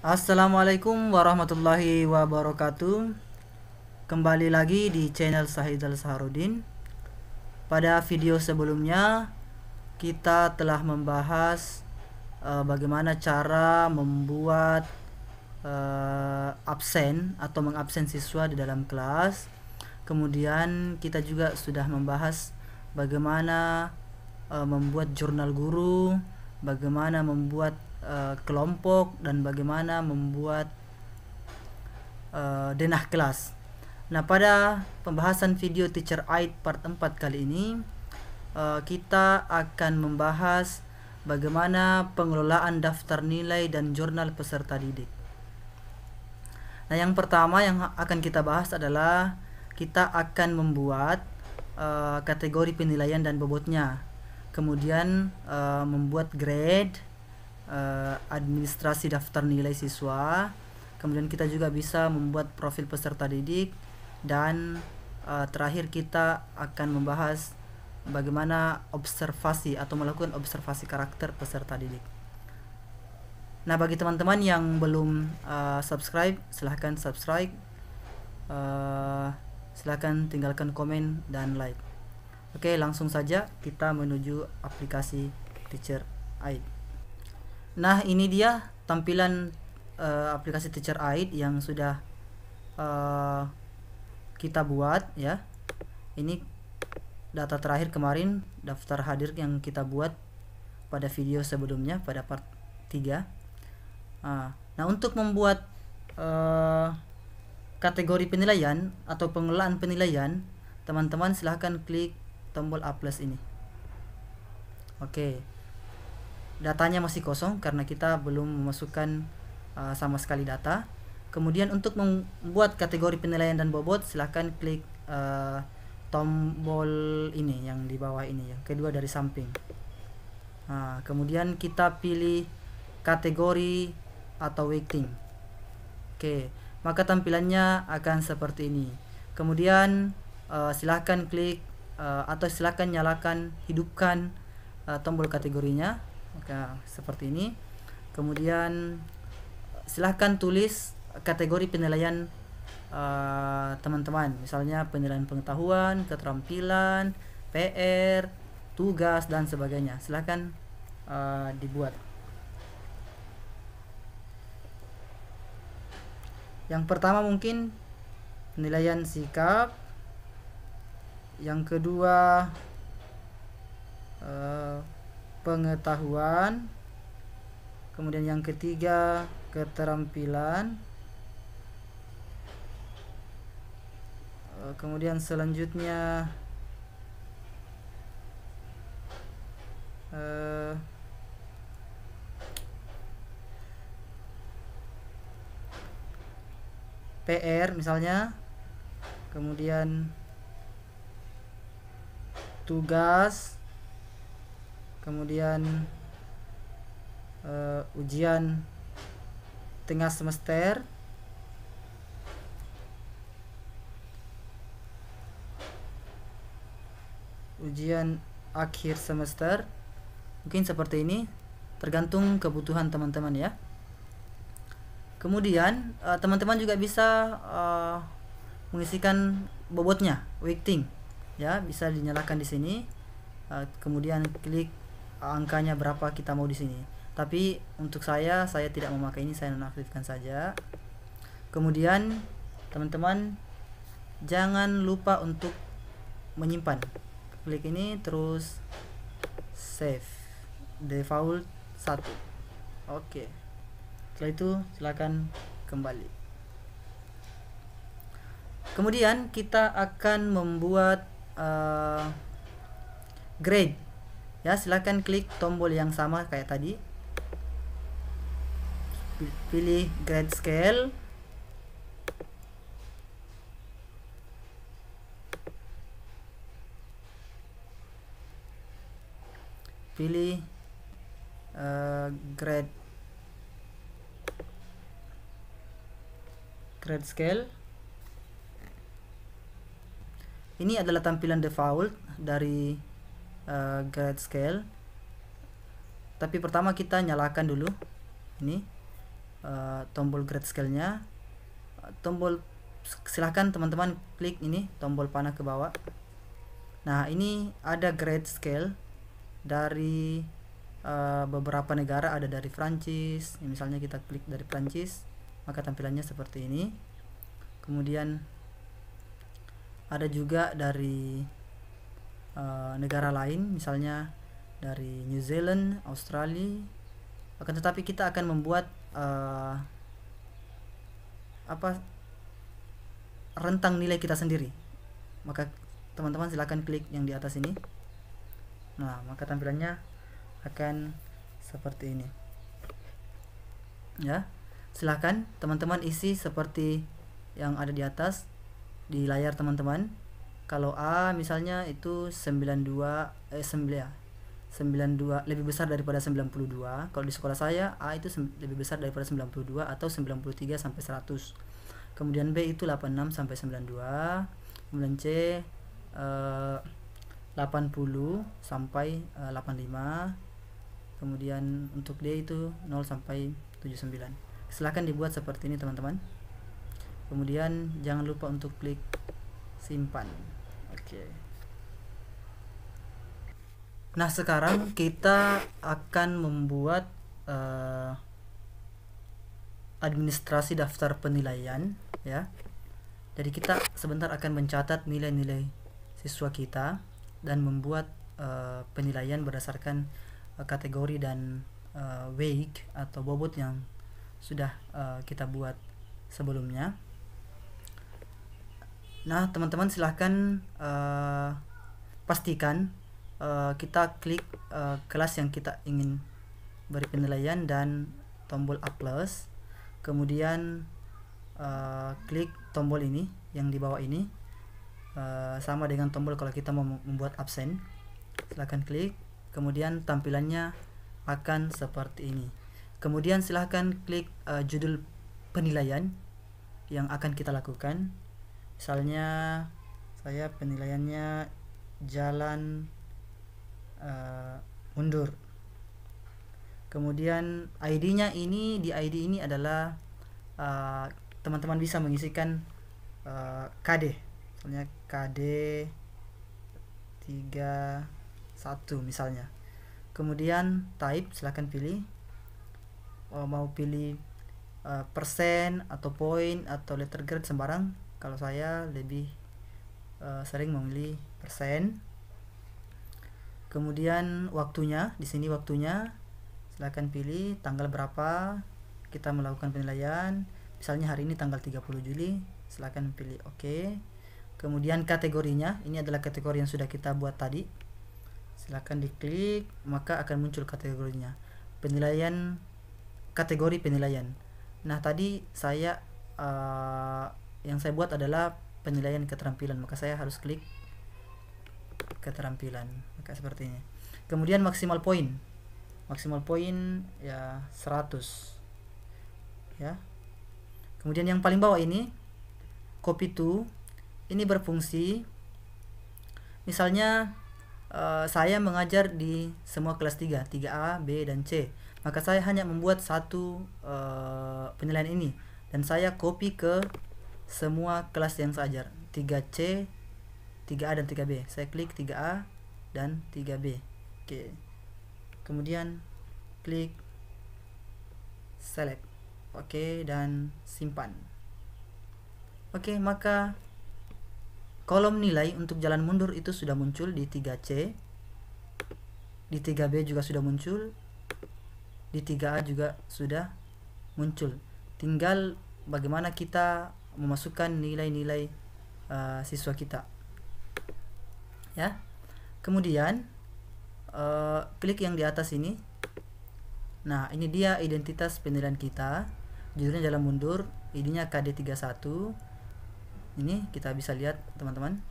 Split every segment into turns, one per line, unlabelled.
Assalamualaikum warahmatullahi wabarakatuh. Kembali lagi di channel Sahidal Saharudin. Pada video sebelumnya kita telah membahas bagaimana cara membuat absen atau mengabsen siswa di dalam kelas. Kemudian kita juga sudah membahas bagaimana membuat jurnal guru, bagaimana membuat kelompok, dan bagaimana membuat denah kelas. Nah, pada pembahasan video Teacher Aid part 4 kali ini kita akan membahas bagaimana pengelolaan daftar nilai dan jurnal peserta didik. Nah, yang pertama yang akan kita bahas adalah kita akan membuat kategori penilaian dan bobotnya. Kemudian membuat grade, administrasi daftar nilai siswa. Kemudian kita juga bisa membuat profil peserta didik, dan terakhir kita akan membahas bagaimana observasi atau melakukan observasi karakter peserta didik. Nah, bagi teman-teman yang belum subscribe, silahkan subscribe, silahkan tinggalkan komen dan like. Oke, langsung saja kita menuju aplikasi Teacher Aid. Nah, ini dia tampilan aplikasi Teacher Aid yang sudah kita buat ya. Ini data terakhir kemarin, daftar hadir yang kita buat pada video sebelumnya pada part 3. Nah, untuk membuat kategori penilaian atau pengelolaan penilaian, teman-teman silahkan klik tombol A+ ini. Oke. Datanya masih kosong karena kita belum memasukkan sama sekali data. Kemudian untuk membuat kategori penilaian dan bobot, silahkan klik tombol ini yang di bawah ini, yang kedua dari samping. Kemudian kita pilih kategori atau weighting. Oke, maka tampilannya akan seperti ini. Kemudian silahkan klik atau silahkan nyalakan, hidupkan tombol kategorinya. Maka seperti ini. Kemudian silahkan tulis kategori penilaian teman-teman, misalnya penilaian pengetahuan, keterampilan, PR, tugas, dan sebagainya. Silahkan dibuat. Yang pertama mungkin penilaian sikap, yang kedua pengetahuan, kemudian yang ketiga keterampilan, kemudian selanjutnya PR misalnya, kemudian tugas, kemudian ujian tengah semester, ujian akhir semester. Mungkin seperti ini, tergantung kebutuhan teman-teman ya. Kemudian teman-teman juga bisa mengisikan bobotnya, weighting ya, bisa dinyalakan di sini. Kemudian klik angkanya berapa kita mau di sini. Tapi untuk saya tidak memakai ini, saya nonaktifkan saja. Kemudian teman-teman jangan lupa untuk menyimpan. Klik ini terus save default 1. Oke. Setelah itu silakan kembali. Kemudian kita akan membuat grade ya. Silakan klik tombol yang sama kayak tadi, pilih grade scale, pilih grade scale. Ini adalah tampilan default dari grade scale. Tapi pertama kita nyalakan dulu ini. tombol grade scale-nya, silahkan teman-teman klik ini tombol panah ke bawah. Nah, ini ada grade scale dari beberapa negara, ada dari Prancis. Misalnya kita klik dari Prancis, maka tampilannya seperti ini. Kemudian ada juga dari negara lain, misalnya dari New Zealand, Australia. Akan tetapi kita akan membuat rentang nilai kita sendiri. Maka teman-teman silahkan klik yang di atas ini. Nah, maka tampilannya akan seperti ini. Ya, silahkan teman-teman isi seperti yang ada di atas di layar teman-teman. Kalau A misalnya itu 92 lebih besar daripada 92. Kalau di sekolah saya A itu lebih besar daripada 92 atau 93 sampai 100. Kemudian B itu 86 sampai 92. Kemudian C 80 sampai 85. Kemudian untuk D itu 0 sampai 79. Silahkan dibuat seperti ini teman-teman. Kemudian jangan lupa untuk klik simpan. Oke. Nah, sekarang kita akan membuat administrasi daftar penilaian, ya. Jadi kita sebentar akan mencatat nilai-nilai siswa kita dan membuat penilaian berdasarkan kategori dan weight atau bobot yang sudah kita buat sebelumnya. Nah, teman-teman silahkan pastikan kita klik kelas yang kita ingin beri penilaian dan tombol A+. Kemudian klik tombol ini yang di bawah ini, sama dengan tombol kalau kita mau membuat absen. Silahkan klik, kemudian tampilannya akan seperti ini. Kemudian silahkan klik judul penilaian yang akan kita lakukan. Misalnya saya penilaiannya jalan mundur. Kemudian ID-nya ini, di ID ini adalah teman-teman bisa mengisikan KD. Misalnya KD 31 misalnya. Kemudian type silahkan pilih, mau pilih persen atau poin atau letter grade sembarang. Kalau saya lebih sering memilih persen. Kemudian waktunya, di sini waktunya silahkan pilih tanggal berapa kita melakukan penilaian. Misalnya hari ini tanggal 30 Juli, silahkan pilih OK. Kemudian kategorinya, ini adalah kategori yang sudah kita buat tadi. Silahkan diklik, maka akan muncul kategorinya. Penilaian, kategori penilaian. Nah, tadi saya yang saya buat adalah penilaian keterampilan, maka saya harus klik keterampilan, maka seperti ini. Kemudian maksimal poin ya 100, ya. Kemudian yang paling bawah ini copy to, ini berfungsi misalnya saya mengajar di semua kelas 3A, B dan C, maka saya hanya membuat satu penilaian ini dan saya copy ke semua kelas yang saya ajar, 3C, 3A dan 3B. Saya klik 3A dan 3B. Oke. Kemudian klik select. Oke, dan simpan. Oke, maka kolom nilai untuk jalan mundur itu sudah muncul di 3C. Di 3B juga sudah muncul. Di 3A juga sudah muncul. Tinggal bagaimana kita memasukkan nilai-nilai siswa kita. Ya. Kemudian klik yang di atas ini. Nah, ini dia identitas penilaian kita. Judulnya jalan mundur, ID-nya KD31. Ini kita bisa lihat teman-teman.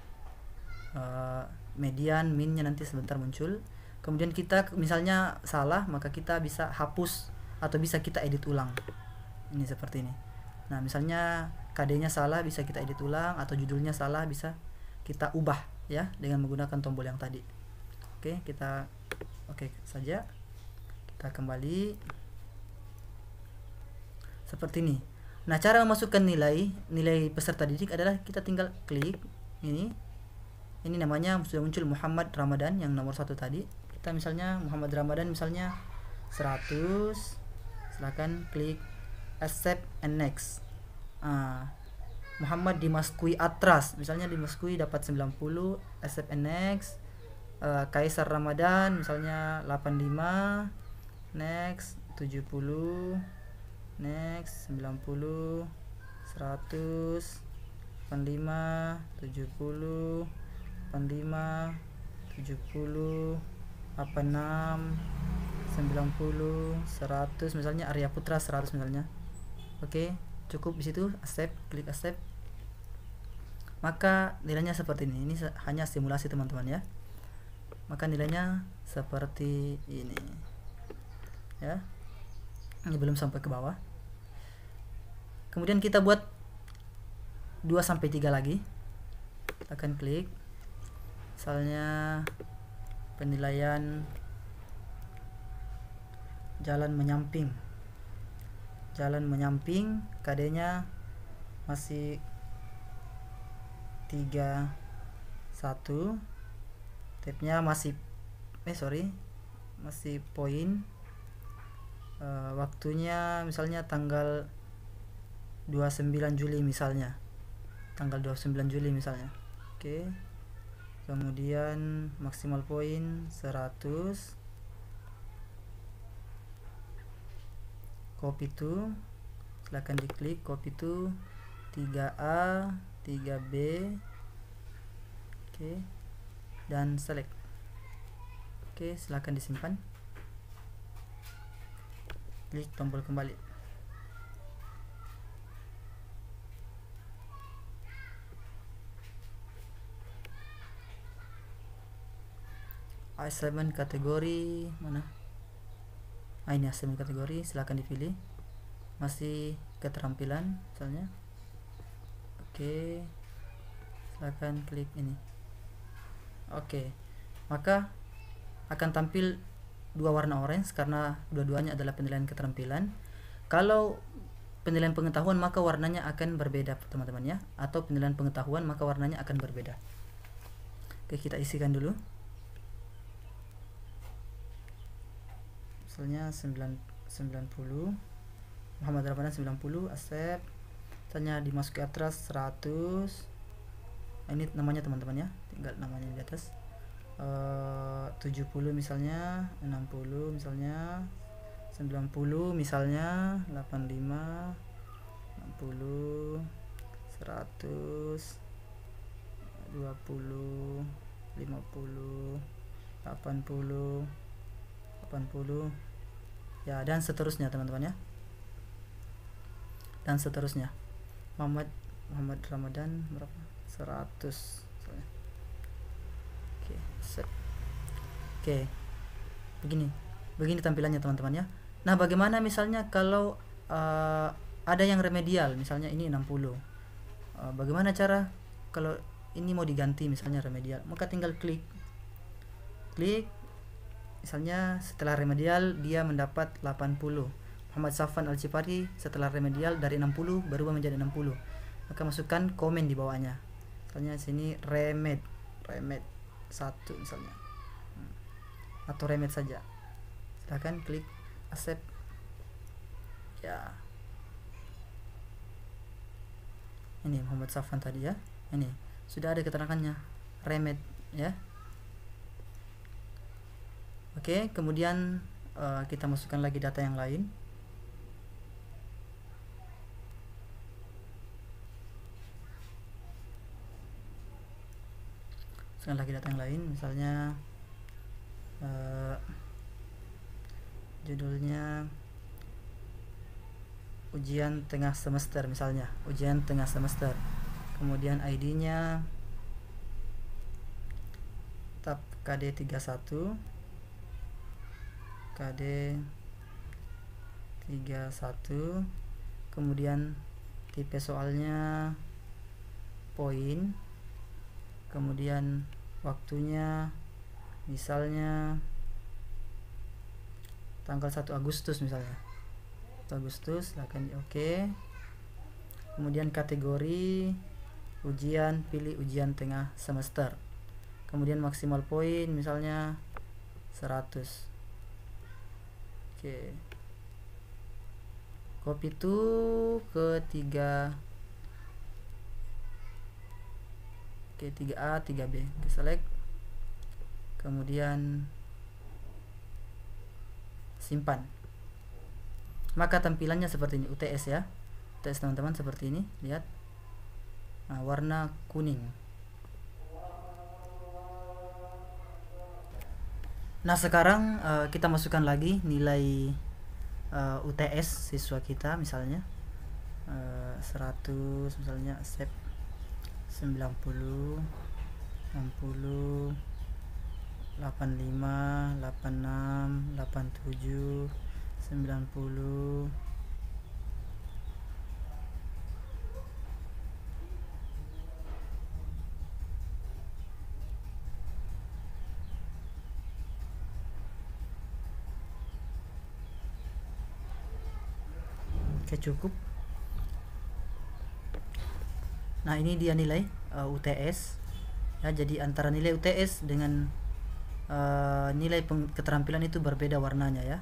Median, min-nya nanti sebentar muncul. Kemudian kita misalnya salah, maka kita bisa hapus atau bisa kita edit ulang. Ini seperti ini. Nah, misalnya KD-nya salah, bisa kita edit ulang, atau judulnya salah, bisa kita ubah ya dengan menggunakan tombol yang tadi. Oke, kita oke saja. Kita kembali. seperti ini. Nah, cara memasukkan nilai peserta didik adalah kita tinggal klik ini. Ini namanya sudah muncul Muhammad Ramadan yang nomor 1 tadi. Kita misalnya Muhammad Ramadan misalnya 100. Silakan klik accept and next. Muhammad Dimaskui Atras misalnya Dimaskui dapat 90, accept and next. Kaisar Ramadan misalnya 85, next. 70, next. 90, 100, 85, 70, 85, 70, 86, 90, 100 misalnya. Arya Putra 100 misalnya. Oke, cukup di situ, accept, klik accept. Maka nilainya seperti ini. Ini hanya simulasi teman-teman ya. Maka nilainya seperti ini. Ya. Ini belum sampai ke bawah. Kemudian kita buat 2 sampai 3 lagi. Akan klik. Misalnya penilaian jalan menyamping. Jalan menyamping KD-nya masih 31. Tab-nya masih masih poin. Waktunya misalnya tanggal 29 Juli misalnya. Tanggal 29 Juli misalnya. Oke. Kemudian maksimal poin 100. Copy to, silakan diklik copy to 3A, 3B. Oke. Dan select. Oke, silakan disimpan. Klik tombol kembali. Assignment kategori mana? Ini assignment kategori, silakan dipilih. Masih keterampilan misalnya. Oke. Silakan klik ini. Oke. Maka akan tampil 2 warna orange karena dua-duanya adalah penilaian keterampilan. Kalau penilaian pengetahuan maka warnanya akan berbeda teman-teman ya, atau penilaian pengetahuan maka warnanya akan berbeda. Oke, kita isikan dulu. Misalnya 90, Muhammad Ramadan 90, accept. Misalnya Dimaskui Atras 100. Ini namanya teman-teman ya, tinggal namanya di atas. 70 misalnya, 60 misalnya, 90 misalnya, 85, 60, 100, 20, 50, 80, 80 ya, dan seterusnya teman-teman ya, dan seterusnya. Muhammad Ramadan berapa? 100 misalnya. Oke, set. Oke, begini tampilannya teman-teman ya. Nah, bagaimana misalnya kalau ada yang remedial misalnya ini 60, bagaimana cara kalau ini mau diganti misalnya remedial? Maka tinggal klik misalnya setelah remedial dia mendapat 80. Muhammad Safwan Al-Cipari setelah remedial dari 60 berubah menjadi 60. Maka masukkan komen di bawahnya. Misalnya sini remed 1 misalnya. Atau remed saja. Silahkan klik accept. Ya. Ini Muhammad Safwan tadi ya. Ini sudah ada keterangannya. Remed ya. Oke, kemudian kita masukkan lagi data yang lain. Masukkan lagi data yang lain, misalnya judulnya ujian tengah semester misalnya, ujian tengah semester. Kemudian ID-nya tab KD 31, KD 31, kemudian tipe soalnya poin, kemudian waktunya misalnya tanggal 1 Agustus misalnya. Agustus, silahkan di oke. Kemudian kategori ujian, pilih ujian tengah semester. Kemudian maksimal poin misalnya 100. Oke. Copy itu ke 3. Oke, 3A, 3B. Oke, select. Kemudian simpan. Maka tampilannya seperti ini, UTS ya. UTS teman-teman seperti ini, lihat. Nah, warna kuning. Nah, sekarang kita masukkan lagi nilai UTS siswa kita, misalnya 100, misalnya save 90, 60, 85, 86, 87, 90. Oke, cukup. Nah, ini dia nilai UTS ya. Jadi antara nilai UTS dengan nilai keterampilan itu berbeda warnanya ya.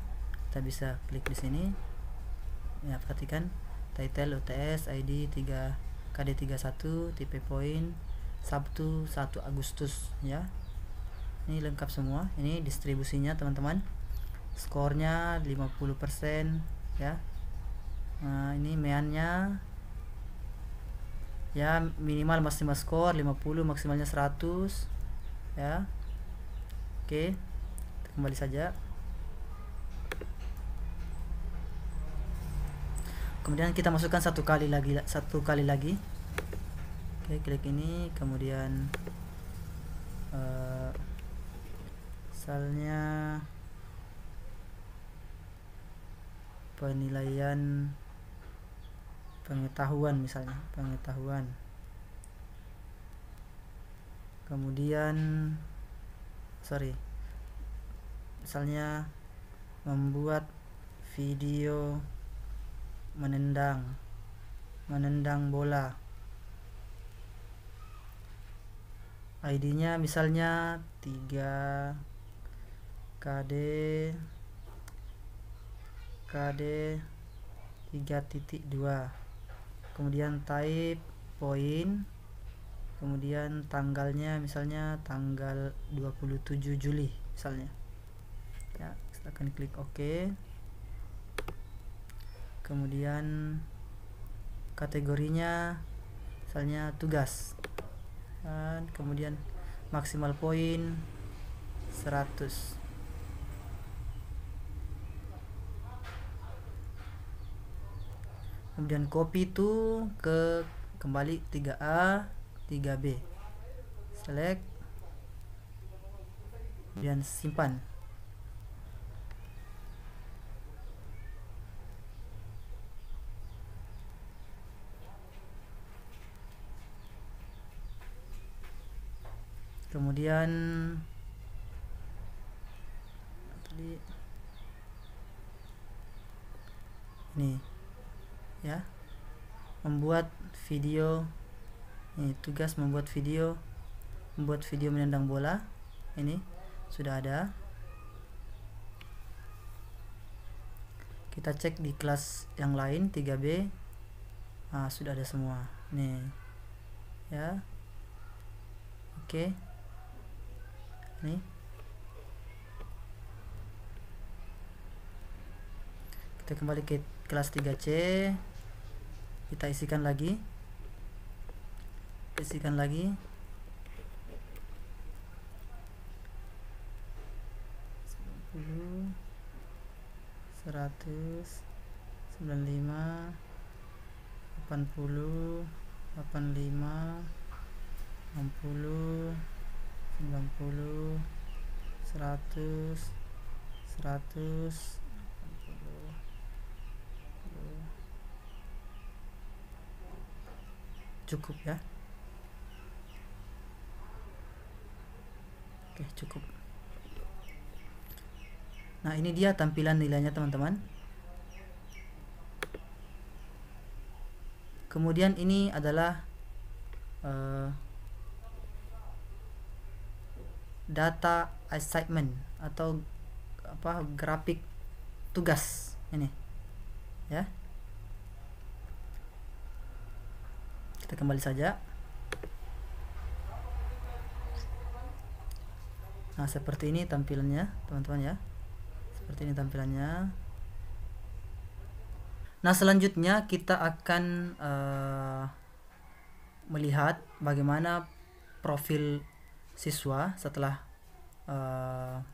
Kita bisa klik di sini ya, perhatikan title UTS ID 3 KD 31 tipe poin Sabtu 1 Agustus ya. Ini lengkap semua. Ini distribusinya teman-teman, skornya 50% ya. Nah, ini meannya ya, minimal maksimal skor 50, maksimalnya 100 ya. Oke, kita kembali saja. Kemudian kita masukkan satu kali lagi. Oke, klik ini, kemudian misalnya penilaian pengetahuan, misalnya pengetahuan. Kemudian misalnya membuat video menendang bola. ID-nya misalnya 3 KD 3.2. Kemudian type poin, kemudian tanggalnya misalnya tanggal 27 Juli misalnya ya. Kita akan klik OK. Kemudian kategorinya misalnya tugas, dan kemudian maksimal poin 100. Kemudian copy itu ke kembali 3A 3B, select, kemudian simpan. Kemudian ini ya, membuat video. Ini tugas membuat video menendang bola. Ini sudah ada. Kita cek di kelas yang lain 3B. Nah, sudah ada semua nih ya. Oke, nih kita kembali ke kelas 3C, kita isikan lagi 10, 100, 95, 80, 85, 60, 90, 100, 100, cukup ya. Oke, cukup. Nah, ini dia tampilan nilainya teman-teman. Kemudian ini adalah data assignment atau grafik tugas ini ya. Kita kembali saja. Nah, seperti ini tampilannya teman-teman ya, seperti ini tampilannya. Nah, selanjutnya kita akan melihat bagaimana profil siswa setelah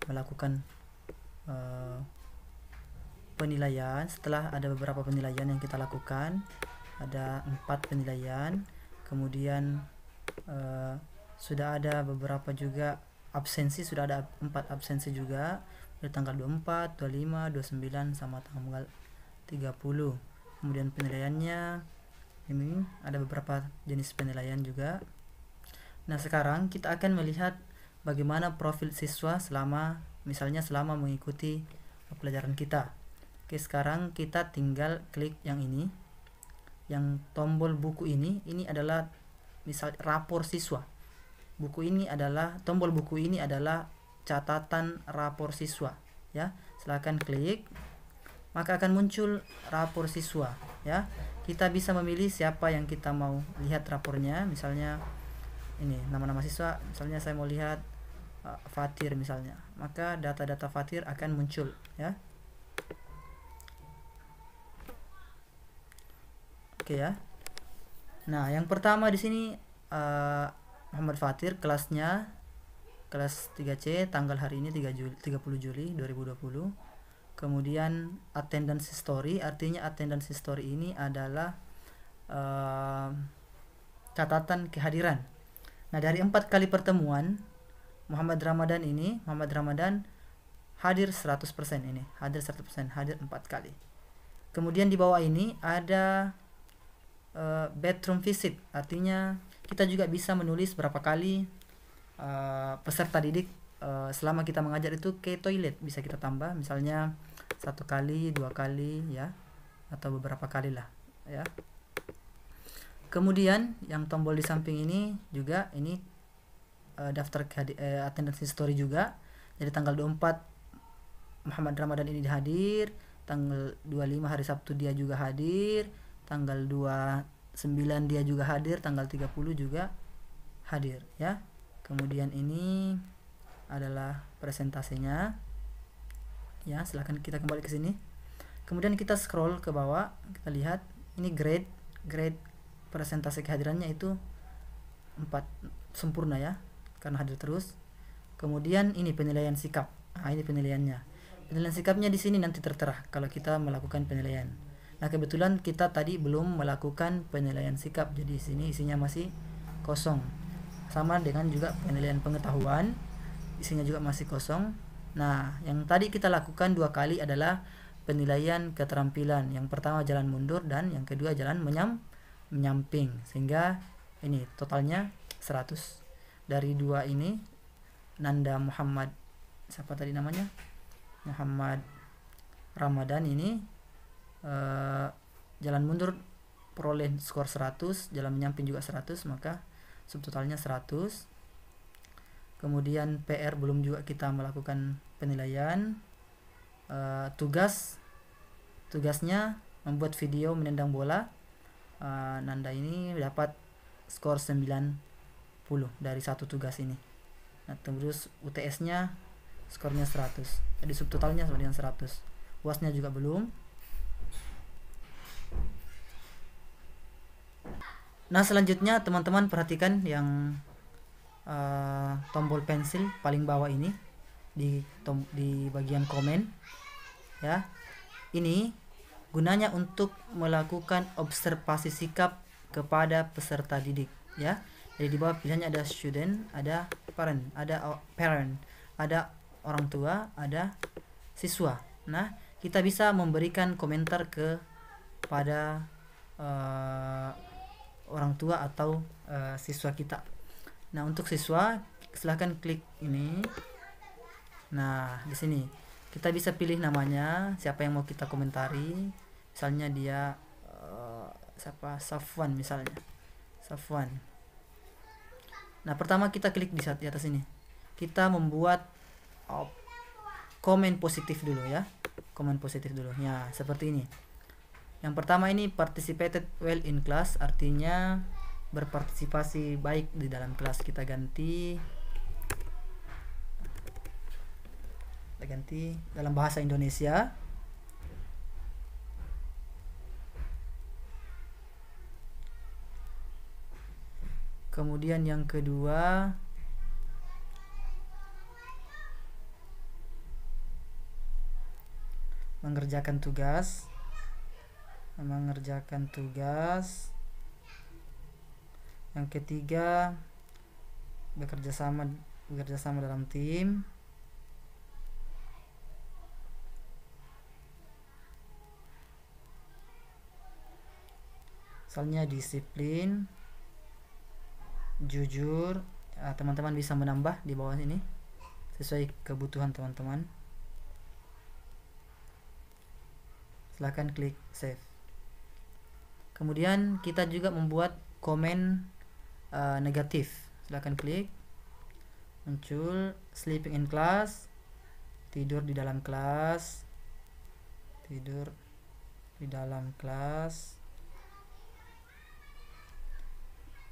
melakukan penilaian. Setelah ada beberapa penilaian yang kita lakukan, ada 4 penilaian, kemudian sudah ada beberapa juga absensi, sudah ada 4 absensi juga dari tanggal 24, 25, 29 sama tanggal 30. Kemudian penilaiannya ini ada beberapa jenis penilaian juga. Nah, sekarang kita akan melihat bagaimana profil siswa misalnya selama mengikuti pelajaran kita. Oke, sekarang kita tinggal klik yang ini, yang tombol buku ini adalah misal rapor siswa. Tombol buku ini adalah catatan rapor siswa ya. Silakan klik, maka akan muncul rapor siswa ya. Kita bisa memilih siapa yang kita mau lihat rapornya. Misalnya ini nama-nama siswa, misalnya saya mau lihat Fatir misalnya, maka data-data Fatir akan muncul ya. Oke ya. Nah, yang pertama di sini Muhammad Fatir, kelasnya kelas 3C, tanggal hari ini 30 Juli 2020. Kemudian attendance history, artinya attendance history ini adalah catatan kehadiran. Nah, dari 4 kali pertemuan Muhammad Ramadan hadir 100% ini, hadir 100%, hadir 4 kali. Kemudian di bawah ini ada bedroom visit, artinya kita juga bisa menulis berapa kali peserta didik selama kita mengajar itu ke toilet, bisa kita tambah misalnya 1 kali, 2 kali ya, atau beberapa kali lah ya. Kemudian yang tombol di samping ini juga ini daftar attendance history juga. Jadi tanggal 24 Muhammad Ramadan ini hadir, tanggal 25 hari Sabtu dia juga hadir, tanggal 29 dia juga hadir, tanggal 30 juga hadir ya. Kemudian ini adalah presentasinya ya. Silahkan kita kembali ke sini. Kemudian kita scroll ke bawah, kita lihat ini grade presentasi kehadirannya itu 4 sempurna ya, karena hadir terus. Kemudian ini penilaian sikap. Nah, ini penilaiannya. Penilaian sikapnya di sini nanti tertera kalau kita melakukan penilaian. Nah, kebetulan kita tadi belum melakukan penilaian sikap, jadi sini isinya masih kosong. Sama dengan juga penilaian pengetahuan, isinya juga masih kosong. Nah, yang tadi kita lakukan 2 kali adalah penilaian keterampilan. Yang pertama jalan mundur dan yang kedua jalan menyamping, sehingga ini totalnya 100. Dari 2 ini Nanda Muhammad, siapa tadi namanya, Muhammad Ramadan ini jalan mundur peroleh skor 100, jalan menyamping juga 100, maka subtotalnya 100. Kemudian PR belum juga kita melakukan penilaian. Tugasnya membuat video menendang bola. Nanda ini dapat skor 90 dari 1 tugas ini. Nah, terus UTS-nya skornya 100. Jadi subtotalnya sama dengan 100. UAS-nya juga belum. Nah, selanjutnya teman-teman perhatikan yang tombol pensil paling bawah ini di bagian komen ya. Ini gunanya untuk melakukan observasi sikap kepada peserta didik ya. Jadi di bawah pilihannya ada student, ada parent, ada orang tua, ada siswa. Nah, kita bisa memberikan komentar kepada orang tua atau siswa kita. Nah, untuk siswa silahkan klik ini. Nah, di sini kita bisa pilih namanya, siapa yang mau kita komentari. Misalnya dia siapa, Safwan misalnya, Safwan. Nah, pertama kita klik di atas ini, kita membuat komen positif dulu ya, komen positif dulu ya, seperti ini. Yang pertama ini participated well in class, artinya berpartisipasi baik di dalam kelas. Kita ganti dalam bahasa Indonesia. Kemudian yang kedua, mengerjakan tugas. Yang ketiga, bekerja sama dalam tim. Misalnya disiplin, jujur. Teman-teman bisa menambah di bawah ini sesuai kebutuhan teman-teman. Silahkan klik save. Kemudian kita juga membuat komen negatif. Silahkan klik, muncul sleeping in class, tidur di dalam kelas.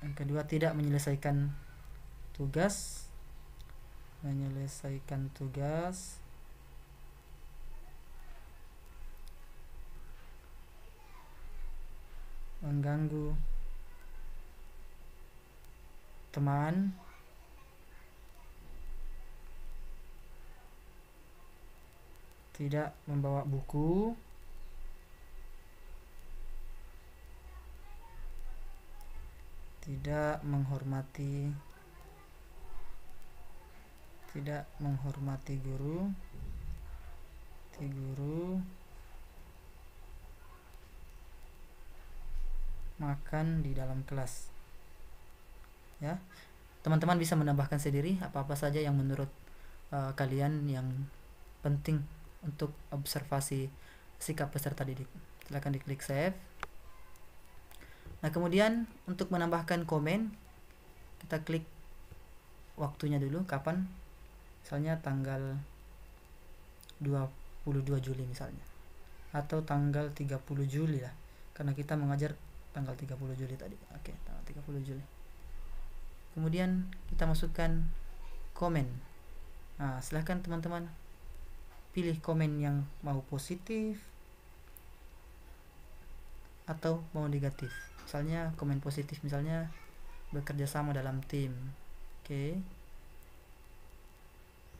Yang kedua, tidak menyelesaikan tugas. Mengganggu teman. Tidak membawa buku. Tidak menghormati guru. Makan di dalam kelas. Ya, teman-teman bisa menambahkan sendiri apa-apa saja yang menurut kalian yang penting untuk observasi sikap peserta didik. Silakan diklik save. Nah, kemudian untuk menambahkan komen, kita klik waktunya dulu, kapan. Misalnya tanggal 22 Juli misalnya, atau tanggal 30 Juli lah, karena kita mengajar tanggal 30 Juli tadi. Oke, tanggal 30 Juli. Kemudian kita masukkan komen. Nah, silahkan teman-teman pilih komen yang mau positif atau mau negatif. Misalnya komen positif, misalnya bekerja sama dalam tim. Oke.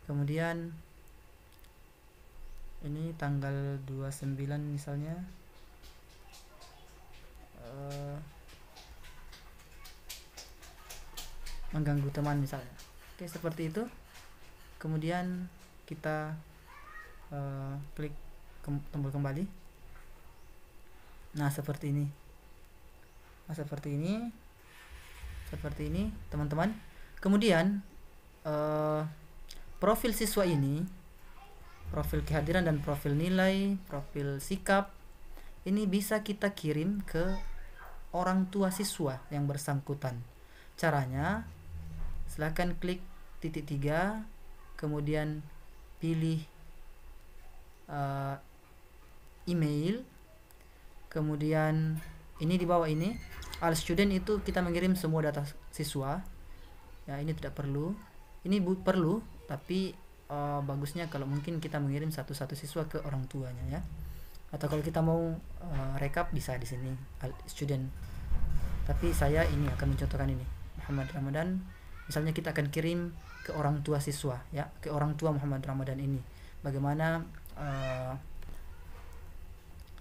Kemudian ini tanggal 29 misalnya, mengganggu teman misalnya. Oke, seperti itu. Kemudian kita klik tombol kembali. Nah, seperti ini teman-teman. Kemudian profil siswa ini, profil kehadiran dan profil nilai, profil sikap, ini bisa kita kirim ke orang tua siswa yang bersangkutan. Caranya, silakan klik titik 3, kemudian pilih email. Kemudian ini di bawah ini, all student, itu kita mengirim semua data siswa. Ya, ini tidak perlu. Ini perlu, tapi bagusnya kalau mungkin kita mengirim satu-satu siswa ke orang tuanya ya. Atau kalau kita mau rekap bisa di sini all student. Tapi saya ini akan mencontohkan ini, Muhammad Ramadan. Misalnya kita akan kirim ke orang tua siswa ya, ke orang tua Muhammad Ramadan ini. Bagaimana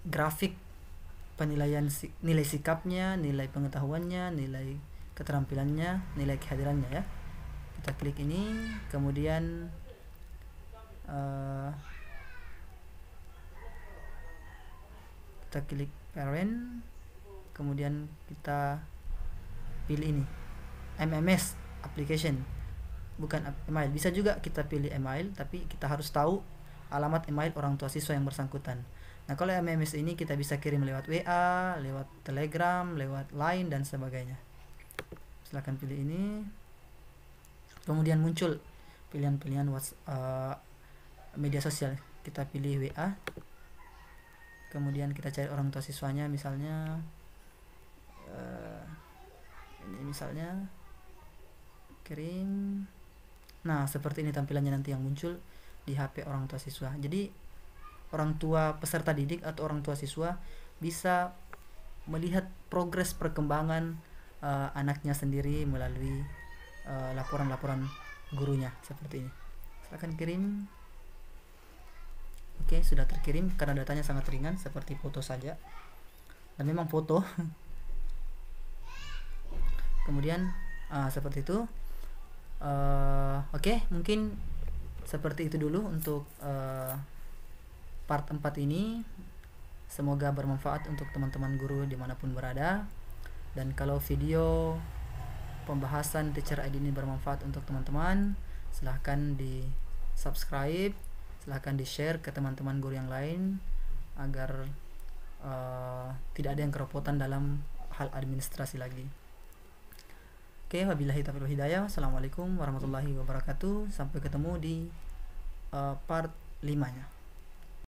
grafik penilaian nilai sikapnya, nilai pengetahuannya, nilai keterampilannya, nilai kehadirannya ya. Kita klik ini, kemudian kita klik parent, kemudian kita pilih ini MMS application, bukan email. Bisa juga kita pilih email, tapi kita harus tahu alamat email orang tua siswa yang bersangkutan. Nah, kalau MMS ini kita bisa kirim lewat WA, lewat Telegram, lewat Line dan sebagainya. Silahkan pilih ini. Kemudian muncul pilihan-pilihan media sosial. Kita pilih WA. Kemudian kita cari orang tua siswanya, misalnya ini misalnya kirim. Nah, seperti ini tampilannya nanti yang muncul di HP orang tua siswa. Jadi orang tua peserta didik atau orang tua siswa bisa melihat progres perkembangan anaknya sendiri melalui laporan-laporan gurunya seperti ini. Silakan kirim. Oke, sudah terkirim karena datanya sangat ringan seperti foto saja. Dan memang foto. Kemudian seperti itu. Oke, mungkin seperti itu dulu untuk part 4 ini. Semoga bermanfaat untuk teman-teman guru dimanapun berada. Dan kalau video pembahasan Teacher ID ini bermanfaat untuk teman-teman, silahkan di subscribe, silahkan di share ke teman-teman guru yang lain agar tidak ada yang kerepotan dalam hal administrasi lagi. Oke, wabillahi taufiq wal hidayah. Assalamualaikum warahmatullahi wabarakatuh. Sampai ketemu di part 5-nya.